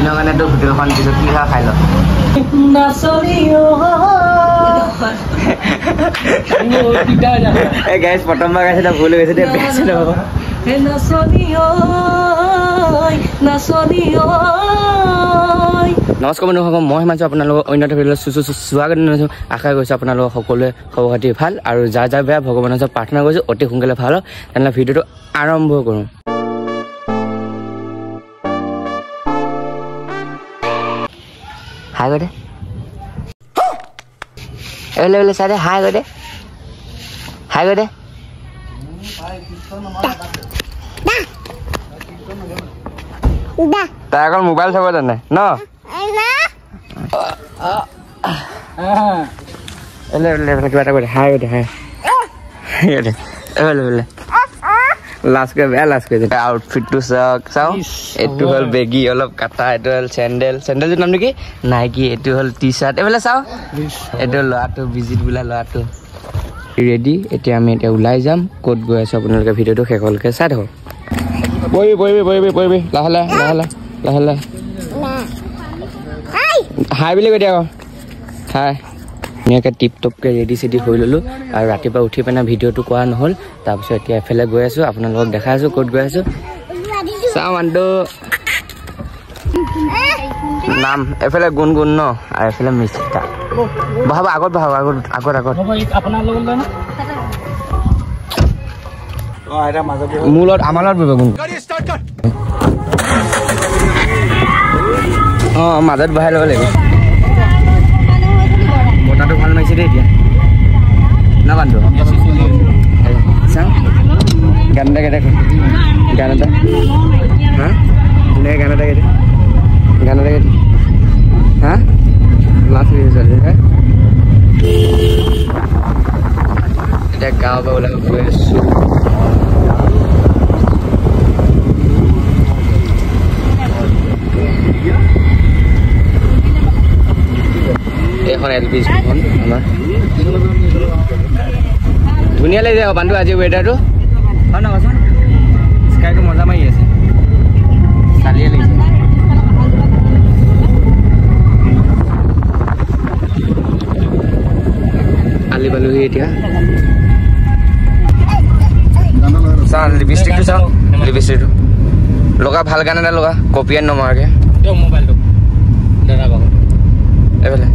দিনৰ কাৰণে তো হোটেলখন দিছো কি খাই ল এই গাইছ প্ৰথমবাৰ গাইছে ভুল হৈ গৈছে দে বেছ নহ'ব নমস্কাৰ বন্ধুসকল মই হিমাংশু আপোনালোকক অন্য এটা ভিডিঅ'ত স্বাগত জনাইছোঁ আশা কৰিছোঁ আপোনালোক সকলোৱে খবৰ খাতি ভাল আৰু যাৰ যাৰ বেয়া ভগৱানৰ ওচৰত প্ৰাৰ্থনা কৰিছোঁ অতি সোনকালে ভাল হওক তেনেহ'লে ভিডিঅ'টো আৰম্ভ কৰোঁ হাই গ'লে এলে এলে চাই দে হাই গ'লে তাই অকল মোবাইল চাব জানে ন কিবা এটা কৰি হাই গ'লে লাষ্ট কৰি বেয়া লাষ্ট কৰি আউটফিটটো চাওঁ এইটো হ'ল বেগী অলপ কাটা এইটো হ'ল চেণ্ডেলযোৰ নাম নেকি নাইকি এইটো হ'ল টি চাৰ্ট এইফালে চাওঁ এইটো ল'ৰাটো বিজিত বোলা ল'ৰাটো ৰেডি এতিয়া আমি এতিয়া ওলাই যাম ক'ত গৈ আছোঁ আপোনালোকে ভিডিঅ'টো শেষলৈকে চাই থাকক পৰিবি লাহে হাই বুলি কৈ দিয়া আকৌ হাই ধুনীয়াকৈ টিপ টপকৈ ৰেডি চেডি হৈ ল'লোঁ আৰু ৰাতিপুৱা উঠি পিনে ভিডিঅ'টো কৰা নহ'ল তাৰপিছত এতিয়া এফালে গৈ আছোঁ আপোনালোকক দেখাই আছোঁ ক'ত গৈ আছোঁ চাওঁ মানুহটো নাম এফালে গুণগুণ ন আৰু এফালে মিষ্টা বহাব আগত মোৰ লগত আমাৰ লগত বহিব গুণ অঁ মাজত বহাই ল'ব লাগিব বতাহটো ভাল মাৰিছে দেই এতিয়া না বান্ধো চাওঁ গান এটা হা ধুনীয়াকৈ গান এটা হা লাষ্ট হৈ আছে এতিয়া গাঁৱৰ পৰা ওলাই গৈ আছোঁ এইখন LP স্কুলখন আমাৰ ধুনীয়া লাগিছে বান্ধু আজি ৱেডাৰটো হয় ন কচোন স্কাইটো মজা মাৰি আছে চালিয়ে লাগিছে আলি পালোহি এতিয়া চাওঁ লিপষ্টিকটো লগা ভাল গান এটা লগা কপিয়ান নমৰাকৈ মোবাইলটো এইফালে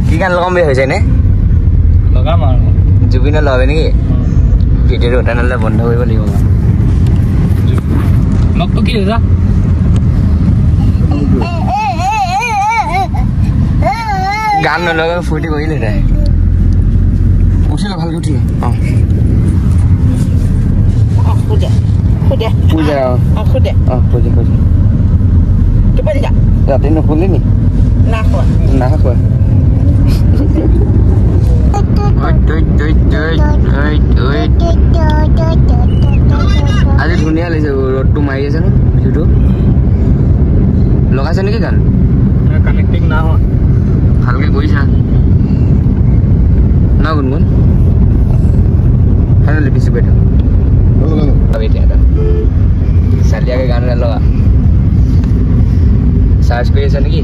কি গান লগাম বুলি হৈছে নে লগাম আৰু জুবিনে লগাবে নেকি ভিডিঅ'টো তেনেহ'লে বন্ধ কৰিব লাগিব লগটো কি হৈছে গান নলগাই ফূৰ্তি কৰিলে তাই উঠিলে ভালকৈ উঠিলে অঁ পূজা ৰাতি নুশুলি নি নাখোৱা আজি ধুনীয়া লাগিছে ৰ'দটো মাৰি আছে ন ভিডিঅ'টো লগাইছে নেকি গান কানেক্টিং না হোৱা ভালকৈ কৰিছা ন গুণগুণ হয় লিপিছো বাইদেউ এতিয়া এটা চালিয়াকৈ গান এটা লগা চাৰ্জ কৰি আছা নেকি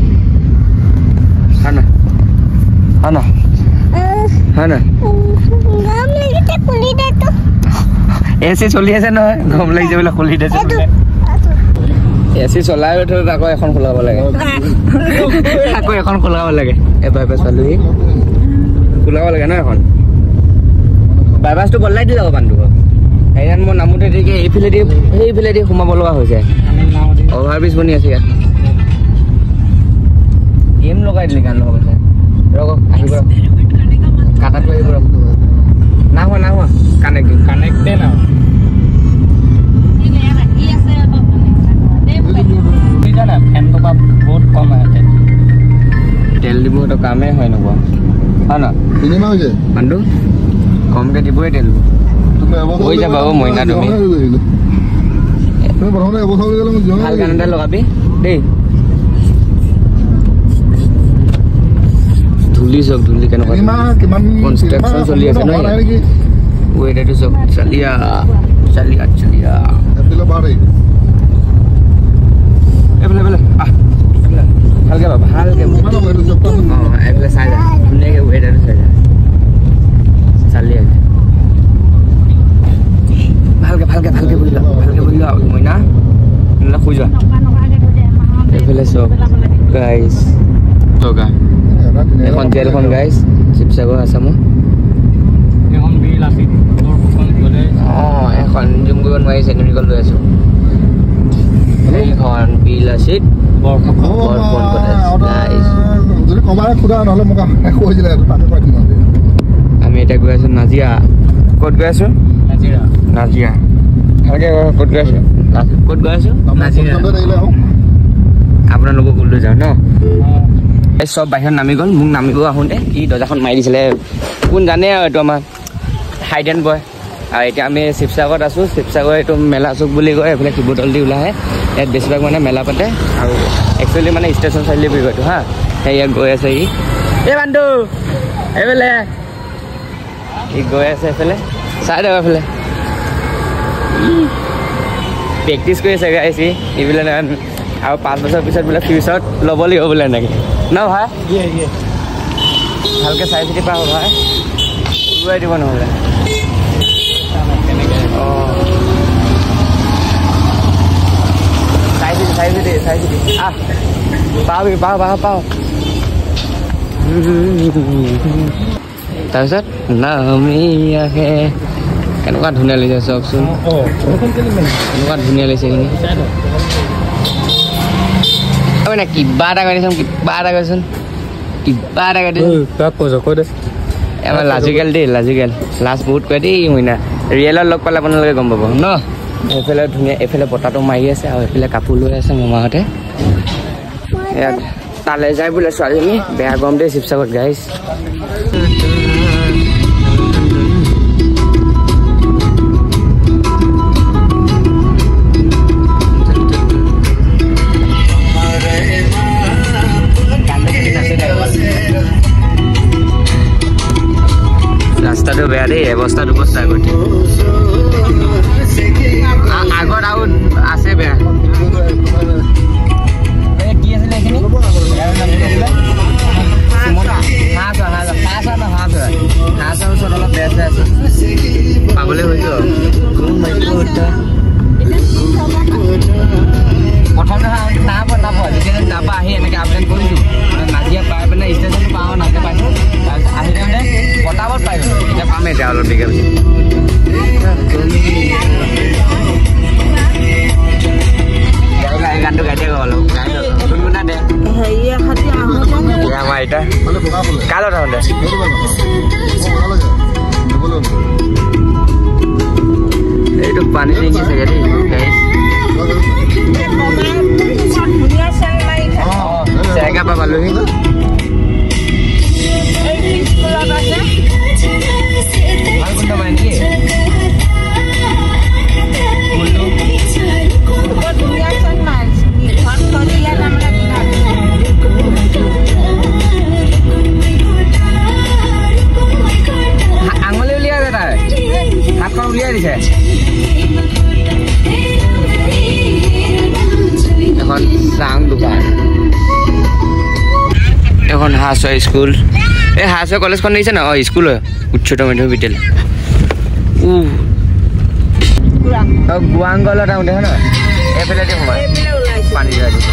এচি চলি আছে নহয় গৰম লাগিছে বোলে খুলি দিছে এচি চলাই উঠোঁ আকৌ এখন খোলাব লাগে এবাৰ চালোহি খোলাব লাগে ন এখন বাইপাছটো বদলাই দিলে আকৌ বান্ধু সেইকাৰণে মই নামোতে দেৰিকৈ সেইফালেদি সোমাব লগা হৈছে অভাৰব্ৰিজ বনি আছে ইয়াত গেম লগাই দিলে গান লগাইছে ৰ'ব আহিব কাটাটো আহিব না হোৱা কানেক্টে না ফেনটো পৰা বহুত কম আহে তেল দিবতো কামেই হয় নকোৱা হয় ন বান্ধু কমকৈ দিবই তেল হৈ যাবা অ' মইনা তুমি ভাল গান এটা লগাবি দেই ধূলি কেনেকুৱা কনষ্ট্ৰাকশ্যন চলি আছে নহয় ৱেডাৰটো চাওক চালিয়া তেনেহ'লে শুই যোৱা এইফালে চব গাইজ থকা এখন জেলখন গাইজ শিৱসাগৰ আছামৰ এখন বিল আছে অঁ এখন জুম কৰিব নোৱাৰি চেণ্ডেলিখন লৈ আছোঁ এইখন বিল আছে আমি এতিয়া গৈ আছোঁ নাজিৰা ক'ত গৈ আছোঁ নাজিৰা ভালকৈ ক'ত গৈ আছোঁ ক'ত গৈ আছোঁ নাজিৰা আপোনালোকক লৈ যাওঁ ন এই চব বাহিৰত নামি গ'ল মোক নামিব আহোঁতে কি দৰ্জাখন মাৰি দিছিলে কোন জানে আৰু এইটো আমাৰ হাইড এণ্ড বয় আৰু এতিয়া আমি শিৱসাগৰত আছোঁ শিৱসাগৰ এইটো মেলা চুক বুলি কয় এইফালে শিৱদৌল দি ওলাই আহে ইয়াত বেছিভাগ মানে মেলা পাতে আৰু একচুৱেলি মানে ষ্টেচন চাৰিআলি বুলি কয়তো হা সেই ইয়াত গৈ আছে ই এই বান্ধু এইফালে ই গৈ আছে এইফালে চাই দিয়ক এইফালে প্ৰেক্টিচ কৰি আছে গাইছ ই বোলে আৰু 5 বছৰ পিছত বোলে ফিউচাৰত ল'ব লাগিব বোলে এনেকৈ ন ভাই ভালকৈ চাই চিতি পাওঁ ভাই উৰুৱাই দিব নহ'লে অঁ চাই চিতি আহ পাবি পাওঁ তাৰপিছত নামি আহে কেনেকুৱা ধুনীয়া লাগিছে চাওকচোন কেনেকুৱা ধুনীয়া লাগিছে এইখিনি মানে কিবা এটা কৰিছোন আমাৰ লাজুকেল দেই লাজুকেল লাজ বহুত কৰে দেই মইনা ৰিয়েলত লগ পালে আপোনালোকে গম পাব ন এইফালে ধুনীয়া এইফালে বতাহটো মাৰি আছে আৰু এইফালে কাপোৰ লৈ আছে মামাহঁতে ইয়াত তালৈ যায় বোলে ছোৱালীজনী বেয়া গৰম দেই শিৱসাগৰত গাইছ ৰাস্তাটো বেয়া দেই অৱস্থা দুবস্থা গতি আগত আৰু আছে বেয়া কি আছিলে এইখিনি ওচৰত অলপ বেয়া চেয়া আছে পাবলৈ হৈছো প্ৰথমতে নাপাব যেতিয়া তাৰপৰা আহি এনেকৈ আবেদন কৰিছোঁ নাজিয়া পাই পেলাই ষ্টেচনটো পাওঁ নাকে পাইছোঁ তাৰপিছত আহি থাকোঁতে পটাবত পাইছোঁ এতিয়া পামেই এতিয়া অলপ দেৰিকৈ গানটো গাই দিয়ে অলপ গুণগুণা দে আমাৰ এতিয়া কাৰ লগত আহোঁতে এইটো পানী টেংকি চাগে দেই চেৰেকা পৰা পালোহি ভাল কোনটা পাই নেকি আঙুলি উলিয়াই দে তাই হাতখন উলিয়াই দিছে এখন চাং দোকান এখন হাজোৱা স্কুল এই হাজোৱা কলেজখন দেখিছে ন স্কুল হয় উচ্চতৰ মাধ্যমিক বিদ্যালয় গুৱাংগলত আহোঁতে হয় ন এইফালে সোমাই পানী জেগা দিছে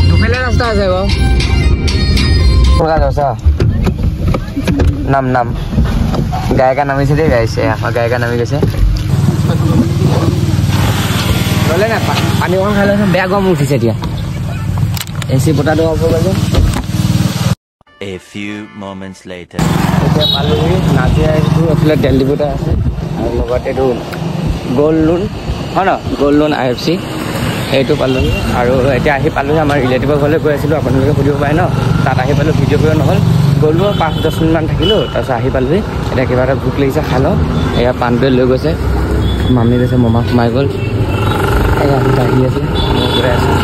দুফালে ৰাস্তা আছে বাৰু নাম গায়িকা নামিছে দেই গাইছে আমাৰ গায়িকা নামি গৈছে ল'লে নাই পানী অকণ খাই লৈছে বেয়া গৰম উঠিছে এতিয়া AC বতাহটো হ'ব লাগে A few moments later এতিয়া পালোহি নাজিৰা এইটো এইফালে তেল ডিপুটা আছে আৰু লগতে এইটো গ'ল্ড লোন হয় ন গ'ল্ড লোন IFC এইটো পালোহি আৰু এতিয়া আহি পালোহি আমাৰ ৰিলেটিভৰ ঘৰলৈ গৈ আছিলোঁ আপোনালোকে সুধিব পাৰে ন তাত আহি পালোঁ ভিডিঅ' কৰিব নহ'ল গ'লো 5-10 মিনিটমান থাকিলোঁ তাৰপিছত আহি পালোহি এতিয়া কিবা এটা ভোক লাগিছে খাই লওঁ এয়া পাণটোৱে লৈ গৈছে মামী গৈছে মমা সোমাই গ'ল এয়া আহি আছে গৈ আছোঁ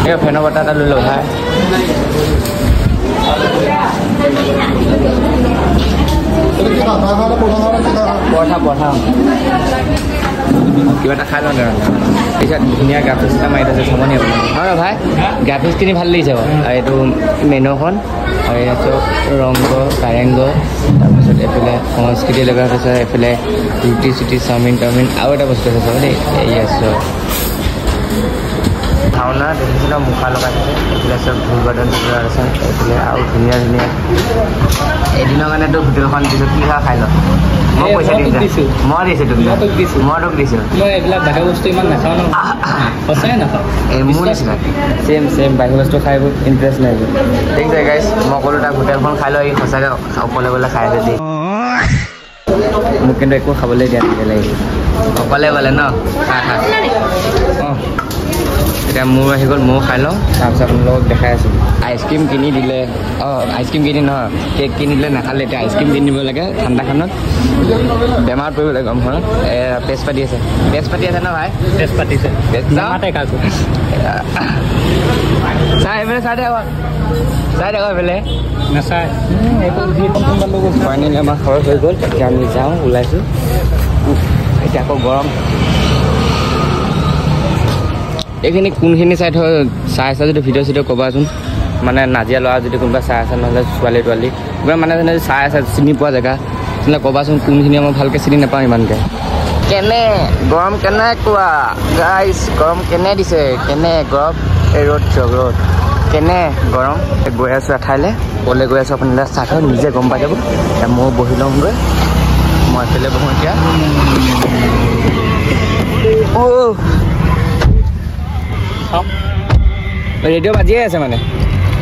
এই ফেনৰ বতাহ এটা লৈ লওঁ ভাই পৰঠা কিবা এটা খাই লওঁ পিছত ধুনীয়া গ্ৰাফিক্স এটা মাৰি আছে চাবনি হয় ভাই গ্ৰাফিক্সখিনি ভাল লাগিছে বাৰু এইটো মেনুখন আৰু এয়া চব ৰংঘৰ কাৰেংঘৰ তাৰপিছত এইফালে সংস্কৃতি লগা হৈছে এইফালে ৰুটি চুটি চাওমিন টাওমিন আৰু এটা বস্তু আছে চাব দেই এয়া চব ভাওনা দেখিছিল মুখা লগাইছে এইফালে চব ঢোল বাদন আছে এইফালে আৰু ধুনীয়া ধুনীয়া এদিনৰ কাৰণেতো হোটেলখন দিছোঁ কি খাই ল মই পইচা দিছোঁ মই দিছোঁ মই তোক দিছোঁ মই এইবিলাক বাহিৰৰ বস্তু ইমান নাখাওঁ ন সঁচাই নাখাওঁ এই মোৰ নিচিনা চেম বাহিৰৰ বস্তু খাই বহুত ইণ্টাৰেষ্ট নাই ঠিক আছে গাইজ মই ক'লোঁ তাক হোটেলখন খাই লওঁ এই সঁচাকৈ অকলে গ'লে খাই আছে দেই মোক কিন্তু একো খাবলৈ দিয়া নালাগে অকলে গ'লে ন খা অঁ এতিয়া মোৰ আহি গ'ল ময়ো খাই লওঁ তাৰপিছত আপোনালোকক দেখাই আছোঁ আইচক্ৰীম কিনি দিলে আইচক্ৰীম কিনি নহয় কেক কিনি দিলে নাখালে এতিয়া আইচক্ৰীম কিনি দিব লাগে ঠাণ্ডাখনত বেমাৰত পৰিব লাগে গৰমখনত পেষ্ট পাতি আছে ন ভাই টেষ্ট পাতিছে কাকো চাই এইফালে চাই দে এইফালে নাচায় ফাইনেলি আমাৰ খৰচ হৈ গ'ল এতিয়া আমি যাওঁ ওলাইছোঁ এতিয়া আকৌ গৰম এইখিনি কোনখিনি চাই চাই আছা যদি ভিডিঅ' চিডিঅ' ক'বাচোন মানে নাজিয়া ল'ৰা যদি কোনোবা চাই আছে নহ'লে ছোৱালী তোৱালী কিবা মানে যেনে চাই আছে চিনি পোৱা জেগা তেনে ক'বাচোন কোনখিনি মই ভালকৈ চিনি নাপাওঁ ইমানকৈ কেনে গৰম কেনেকুৱা গাইজ গৰম কেনে দিছে কেনে গৰম এই ৰ'দ কেনে গৰম গৈ আছোঁ এঠাইলৈ ক'লৈ গৈ আছোঁ আপোনালোকে চাই থওঁ নিজে গম পাই যাব এতিয়া ময়ো বহি লওঁগৈ মই এফালে বহোঁ এতিয়া ৰেডিঅ' বাজিয়ে আছে মানে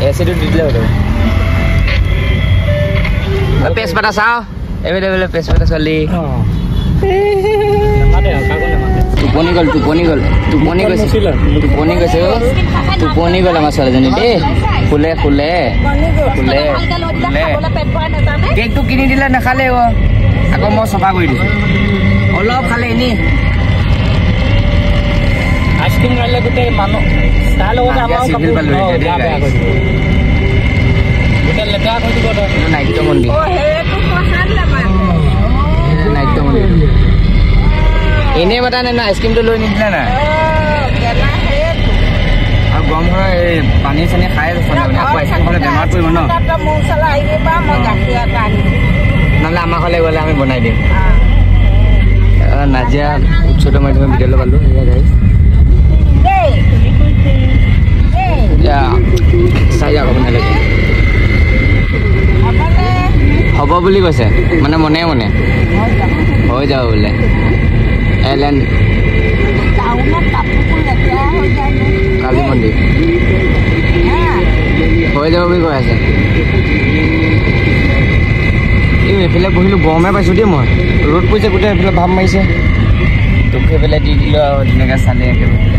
এচিটো দি দিলে হৈ পেষ্ট পাতা চাওঁ এইফালে পেষ্ট পাতা ছোৱালী টোপনি গৈছে আমাৰ ছোৱালীজনী দেই শুলে কেকটো কিনি দিলে নাখালে আকৌ মই চফা কৰি দিছোঁ অলপ খালে এনেই আইচক্ৰীম খালে গোটেই মানুহ তাৰ লগতে আমাৰ লেতেৰা কৰি দিব নাট্য মন্দিৰ এনেই মাতা নাই না আইচক্ৰীমটো লৈ নিদিলে নাই আৰু গৰম হয় এই পানী চানী খাই আকৌ আইচক্ৰীম খালে বেমাৰত পৰিব ন নহ'লে আমাৰ ঘৰলৈ গ'লে আমি বনাই দিম নাজিয়া উচ্চতৰ মাধ্যমিক বিদ্যালয় পালোঁ চাই যাওক আপোনালোকে হ'ব বুলি কৈছে মানে মনে হৈ যাব বোলে এলেন কালী মন্দিৰ হৈ যাব বুলি কৈ আছে এইফালে বহিলোঁ গৰমে পাইছোঁ দেই মই ৰ'দ পৰিছে গোটেই এইফালে ভাৱ মাৰিছে তোক সেইফালে দি দিলোঁ আৰু ধুনীয়াকৈ চালি একেবাৰে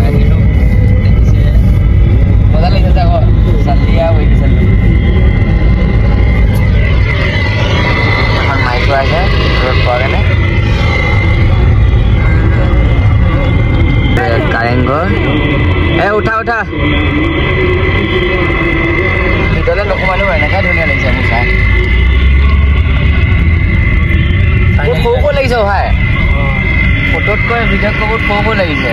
দেখিছে মজা লাগিছে আকৌ চালি আৰু হৈ দিছে এখন মাইকো আছে ৰ'দ পোৱা কাৰণে কাৰেংঘৰ উঠা ভিতৰলৈ নোসোমালো এনেকৈ ধুনীয়া লাগিছে মোৰ চাই বহুত সৰু লাগিছে ভাই ফটোতকৈ ভিডিঅ'তকৈ বহুত সৰু লাগিছে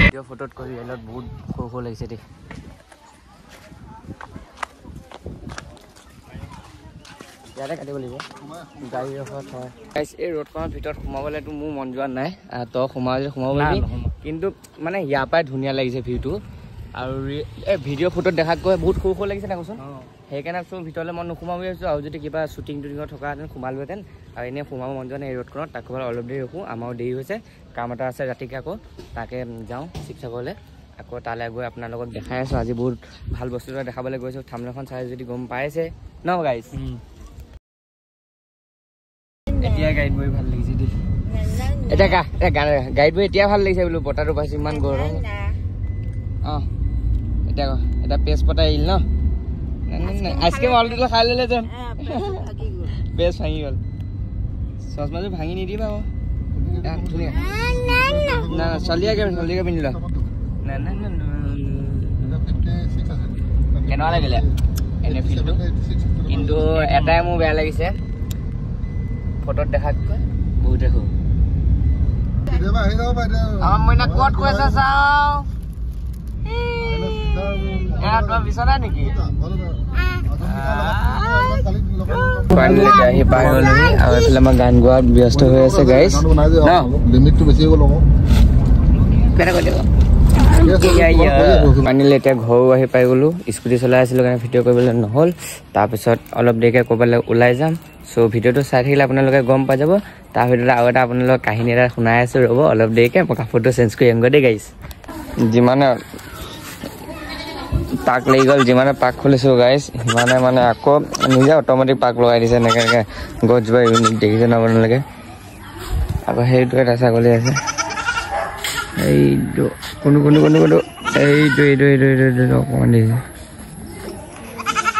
ভিডিঅ' ফটোতকৈ ৰিয়েলত বহুত সৰু লাগিছে দেই ইয়াতে কাটিব লাগিব গাড়ী ৰখা হয় এই ৰ'দখনৰ ভিতৰত সোমাবলৈতো মোৰ মন যোৱা নাই তই সোমাব পাৰিবি কিন্তু মানে ইয়াৰ পৰাই ধুনীয়া লাগিছে ভিউটো আৰু এই ভিডিঅ' ফটোত দেখাতকৈ বহুত সৰু লাগিছে নাই কচোন সেইকাৰণে চোন ভিতৰলৈ মই নোসোমাব আছোঁ আৰু যদি কিবা শ্বুটিং টুটিঙত থকাহেঁতেন সোমালোহেঁতেন আৰু এনেই সোমাব মন যোৱা নাই এই ৰ'দখনত তাকো অলপ দেৰি ৰখোঁ আমাৰো দেৰি হৈছে কাম এটা আছে ৰাতিকৈ আকৌ তাকে যাওঁ শিৱসাগৰলৈ আকৌ তালৈ গৈ আপোনাৰ লগত দেখাই আছোঁ আজি বহুত ভাল বস্তু এটা দেখাবলৈ গৈছোঁ থামনেলখন চাই যদি গম পাইছে ন গাইজ এতিয়া গাড়ীত বহি ভাল লাগিছে দেই এতিয়া গাড়ীত বহি এতিয়া ভাল লাগিছে বোলো বতাহটো পাইছোঁ ইমান গৰম অঁ এতিয়া পেষ্ট পতা এৰিল ন আইচক্ৰীম অলৰেডি খাই ল'লে যেন পেষ্ট ভাঙি গ'ল চচমাযোৰ ভাঙি নিদিবা আকৌ ধুনীয়া না চলিয়াকৈ পিন্ধি লোৱা কেনেকুৱা লাগিলে এনে ফিল্ডটো কিন্তু এটাই মোৰ বেয়া লাগিছে ফটোত দেখাতকৈ বহুতে সৰু আমাৰ মইনা ক'ত কৈছা চাওঁ তোমাৰ বিচনা নেকি ফাইনেলি আহি পাই গ'লোহি আৰু এইফালে আমাৰ গান গোৱাত ব্যস্ত হৈ আছে গাইজ লিমিটটো বেছি হৈ গ'ল ফাইনেলি এতিয়া ঘৰো আহি পাই গ'লো স্কুটি চলাই আছিলোঁ কাৰণে ভিডিঅ' কৰিবলৈ নহ'ল তাৰপিছত অলপ দেৰিকৈ ক'ৰবালৈ ওলাই যাম চ' ভিডিঅ'টো চাই থাকিলে আপোনালোকে গম পাই যাব তাৰ ভিতৰত আৰু এটা আপোনালোকক কাহিনী এটা শুনাই আছোঁ ৰ'ব অলপ দেৰিকৈ মই কাপোৰটো চেঞ্জ কৰি আনিব দেই গাইজ যিমানে পাক লাগি গ'ল যিমানে পাক খুলিছোঁ গাইজ সিমানে মানে আকৌ নিজে অট'মেটিক পাক লগাই দিছে এনেকৈ এনেকৈ গছজোপা ইউনিক দেখিছে ন আপোনালোকে আকৌ সেইটো এটা ছাগলী আছে এইটো কোনো এইটো অকণমান দেখিছে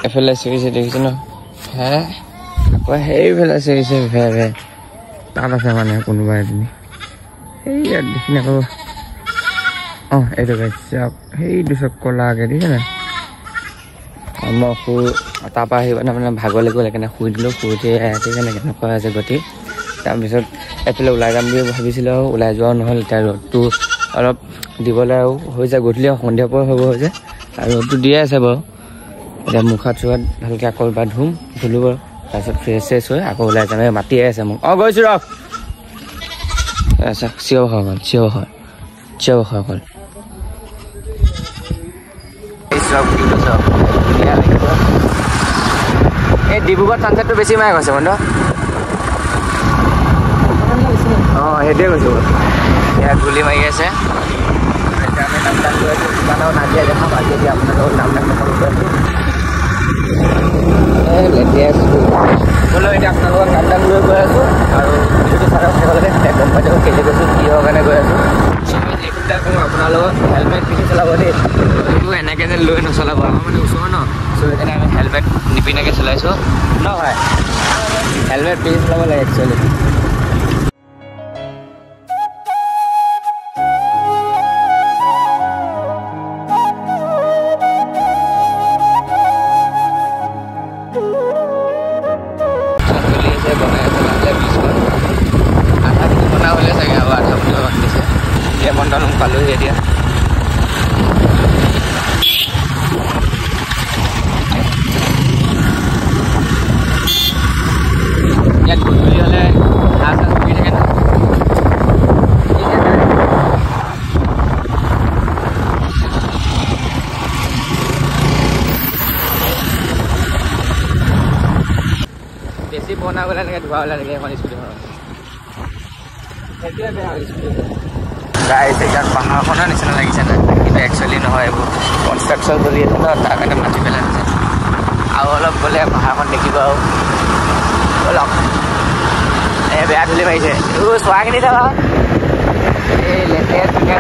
এফালে চিৰিছে দেখিছে ন হে আকৌ সেইফালে চিৰিছে ভে তাত আছে মানে কোনোবা এজনী সেই ইয়াত দেখি নাপাব অঁ এইটো চাওক সেইটো চব ক'লাকৈ দেখিছে নাই মই শুই তাৰপৰা আহি মানে ভাগলৈ গ'ল সেইকাৰণে শুই দিলোঁ শুই উঠি সেইকাৰণে কেনেকুৱা আছে গতি তাৰপিছত এইফালে ওলাই যাম বুলি ভাবিছিলোঁ আৰু ওলাই যোৱাও নহ'ল এতিয়া ৰ'দটো অলপ দিবলৈ আৰু হৈ যায় গধূলি সন্ধিয়া পৰা হ'ব যে আৰু ৰ'দটো দিয়ে আছে বাৰু এতিয়া মুখ হাত চুহাত ভালকৈ আকৌ এবাৰ ধুলোঁ বাৰু তাৰপিছত ফ্ৰেছ হৈ আকৌ ওলাই যাম মাতিয়ে আছে মোক অঁ গৈছোঁ ৰহ আচ্ছা চিঞৰ অকল এই ডিব্ৰুগড় চানচেটটো বেছি মায়ে গৈছে বন্ধু অঁ সেইটোৱে কৈছোঁ ইয়াত গুলি মাৰি আছে এতিয়া আমি নাম টান গৈ আছোঁ কিমানো নাজিয়া দেখাম আজি এতিয়া আপোনালোকক নাম টান দেখাব গৈ আছোঁ লেটিয়াই আছোঁ বোলো এতিয়া আপোনালোকক নাম টান লৈ গৈ আছোঁ আৰু ভিডিঅ'টো চাই থাকিবলৈকে তেতিয়া গম পাই যাব কেলৈ গৈছোঁ কিহৰ কাৰণে গৈ আছোঁ আপোনালোকক হেলমেট পিন্ধি চলাব দেই এইটো এনেকৈ যে লৈ নচলাব আমাৰ মানে ওচৰ ন চ' সেইকাৰণে আমি হেলমেট নিপিন্ধাকৈ চলাইছোঁ ন ভাই হেলমেট পিন্ধি চলাব লাগে একচুৱেলি পালোহি এতিয়া ইয়াত গধূলি হ'লে ঘাঁহ চাহ চুকি থাকে ন বেছি পুৰণা গ'লে এনেকৈ ধোৱা ওলাই থাকে এখন স্কুটিখনত সেইটোৱে বেয়া স্কুটি গাইজ ইয়াত পাহাৰখনৰ নিচিনা লাগিছে নাই কিন্তু একচুৱেলি নহয় এইবোৰ কনষ্ট্ৰাকশ্যন চলি আছে ন তাৰ কাৰণে মাটি পেলাই আছে আৰু অলপ গ'লে পাহাৰখন দেখিব আৰু অলপ এই বেয়া ধূলি মাৰিছে চোৱাখিনি থকা এই লেতেৰা ধুনীয়া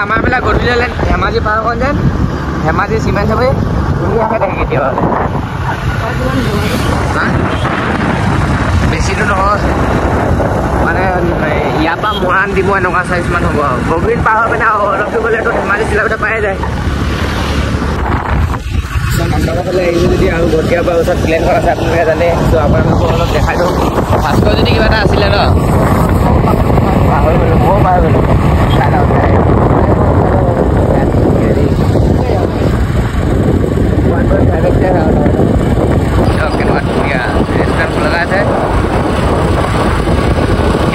আমাৰ পেলাই গধূলি হ'লে ধেমাজি পাহাৰখন যেন ধেমাজি চিমেণ্ট চাবি ধুনীয়াকৈ থাকে কেতিয়াবা বেছিটো নহয় মানে ইয়াৰ পৰা মৰাণ দিব এনেকুৱা চাইজমান হ'ব আৰু গভীৰ পাৰ হৈ পিনে অলপটো গ'লেতো ধেমাজি চিলাবতে পাই যায় আপোনালোকৰ ফালে আহিছোঁ যদি আৰু গতিয়া পৰা ওচৰত প্লেনখন আছে আপোনালোকে জানে ত' আপোনালোকক অলপ দেখাই দিওঁ ফাৰ্ষ্টত যদি কিবা এটা আছিলে ন পাহৰি গ'লোঁ ময়ো পাহৰি গ'লোঁ চাই লওঁ কেনেকুৱা ধুনীয়া ৰেষ্টুৰেণ্ট খোলা আছে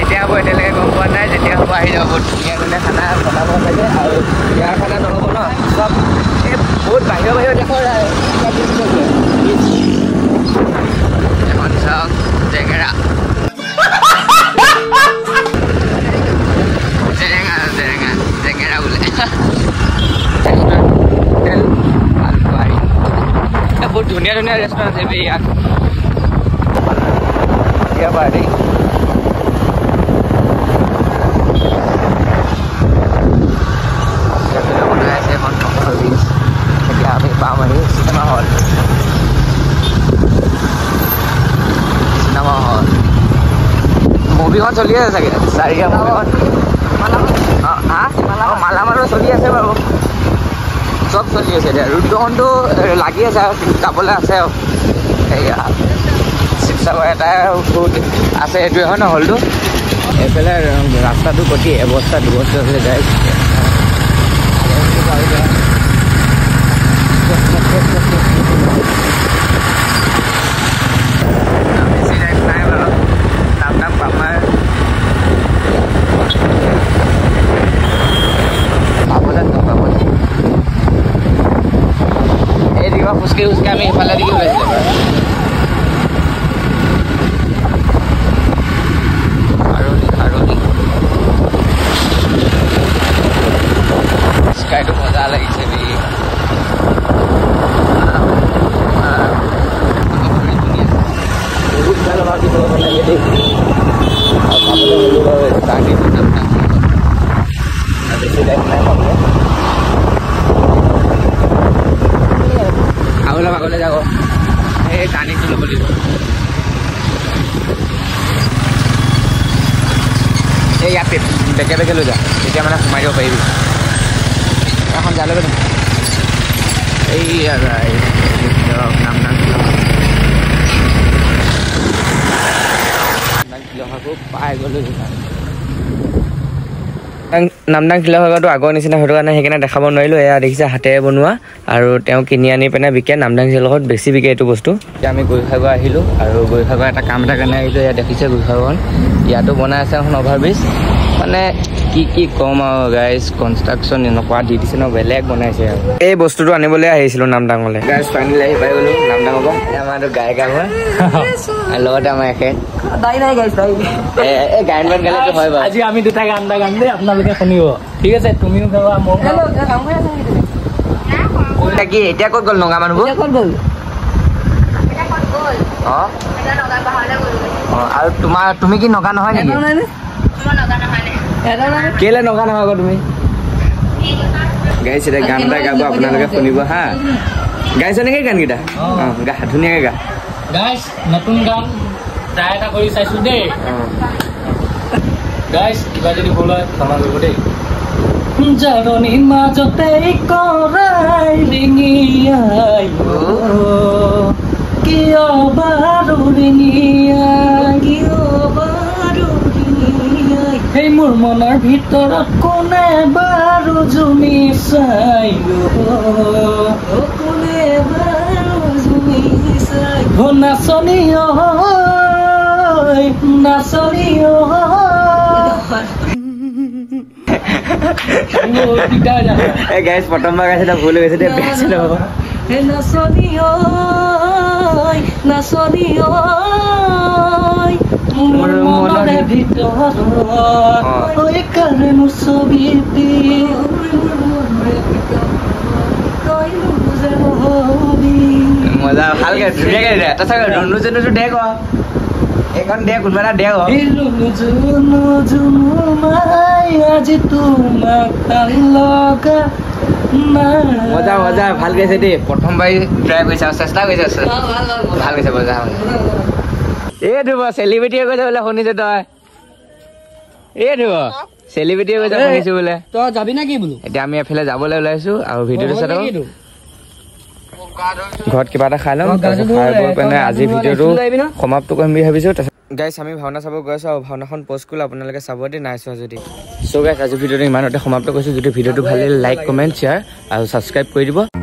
এতিয়া হ'ব এতিয়ালৈকে গম পোৱা নাই যেতিয়া হ'ব আহি যাব বহুত ধুনীয়া ধুনীয়া খানা বনাব লাগে আৰু ইয়াৰ খানা নহ'ব ন চব এই বহুত বাহিৰৰ দেশৰ এখন চাওক জেঙেৰা জেঙেৰা বোলে বহুত ধুনীয়া ধুনীয়া ৰেষ্টুৰেণ্ট আছে ইয়াত দেই বনাই আছে এখন এতিয়া আমি পাম আহি চিনেমা হল মুভিখন চলি আছে চাগে চাৰিটা মুভিখন মালামালো চলি আছে বাৰু চব চলি আছে এতিয়া ৰুদ্ৰখনটো লাগি আছে আৰু যাবলৈ আছে আৰু সেয়া শিৱসাগৰ এটাই আছে এইটোৱে হয় ন হলটো এইফালে ৰাস্তাটো প্ৰতি এবস্তা দুবস্তা হৈ যায় খোজকাঢ়ি খোজকাঢ়ি আমি এইফালে দিকে ওলাইছিলোঁ স্কাইটো মজা লাগিছে দেই বহুত ভাল লাগে দেই বেছি টাইম নাই পাবলৈ অলপ আগলৈ যাব এই টাৰ্ণিংটো ল'ব লাগিব এই ইয়াত বেকে বেকে লৈ যা তেতিয়া মানে সোমাই দিব পাৰিবি এখন যা ল'ব এই নাম পাই গ'লো নামদাং শিলাভাগৰটো আগৰ নিচিনা সেইটো কাৰণে সেইকাৰণে দেখাব নোৱাৰিলোঁ এয়া দেখিছে হাতেৰে বনোৱা আৰু তেওঁ কিনি আনি পিনে বিকে নামদাং শিলাভাগত বেছি বিকে এইটো বস্তু এতিয়া আমি গৈসাগৰ আহিলোঁ আৰু গৈসাগৰ এটা কাম এটা কাৰণে আহিলোঁ ইয়াত দেখিছে গৈসাগৰখন ইয়াতো বনাই আছে এখন অভাৰব্ৰিজ মানে কি ক'ম আৰু গাইজ কনষ্ট্ৰাকশ্যন এনেকুৱা দি দিছে ন বেলেগ বনাইছে আৰু এই বস্তুটো আনিবলৈ আহিছিলোঁ নামদাঙলৈ গাইজ ফাইনেলি আহি পাই গ'লোঁ নামদাঙৰ পৰা আমাৰতো গায়িকা হয় লগতে আমাৰ একে গায়ন বান গালেতো হয় বাৰু আজি আমি দুটা গান এটা গাম দেই আপোনালোকে শুনিব ঠিক আছে তুমিও গাবা মই কি এতিয়া ক'ত গ'ল নগা মানুহবোৰ অঁ আৰু তুমি কি নগা নহয় নেকি কেলে নগা নহয় আকৌ তুমি গাইছে এতিয়া গান এটা গাব আপোনালোকে শুনিব হা গাইছে নেকি গানকেইটা গা ধুনীয়াকৈ গা গাইছ নতুন গান ট্ৰাই এটা কৰি চাইছোঁ দেই গাইছ কিবা যদি ভুল হয় ক্ষমা কৰিব দেই জাৰণি মাজতে কৰাই ৰিঙিয়াই কিয় বাৰু ৰিঙিয়াই সেই মোৰ মনৰ ভিতৰত কোনে বাৰু জুমি চাই নাচনি নাচনি গাইছ প্ৰথমবাৰ গাইছে ভুল হৈ গৈছে দে বেছি নহ'ব নাচনি নাচনি মোৰ মনৰে ভিতৰত কাৰণে মোৰ ছবি মজা ভালকে ধুনীয়াকে দে তাৰপিছত ৰুণু জুনুটো দে ক এইখন দে কোনোবা এটা দে আজি তোমাক লগা মজা মজা ভাল গাইছে দেই প্ৰথমবাৰ ট্ৰাই কৰিছে আৰু চেষ্টা কৰিছে ভাল গৈছে মজা এইটো চেলিব্ৰিটি হৈ গৈছে বোলে শুনিছো তই এইটো চেলিব্ৰিটি হৈ গৈছে শুনিছো বোলে তই যাবি নে কি বোলো এতিয়া আমি এফালে যাবলৈ ওলাইছো আৰু ভিডিঅ'টো চাই ঘৰত কিবা এটা খাই ল'ম খাই বৈ পিনে আজি ভিডিঅ'টো সমাপ্ত কৰিম বুলি ভাবিছোঁ গাইছ আমি ভাওনা চাব গৈ আছোঁ আৰু ভাওনাখন পষ্ট কৰিলোঁ আপোনালোকে চাব দেই নাই চোৱা যদি চ' গাইছ আজি ভিডিঅ'টো ইমানতে সমাপ্ত কৰিছোঁ যদি ভিডিঅ'টো ভাল লাগিলে লাইক কমেণ্ট শ্বেয়াৰ আৰু ছাবস্ক্ৰাইব কৰি দিব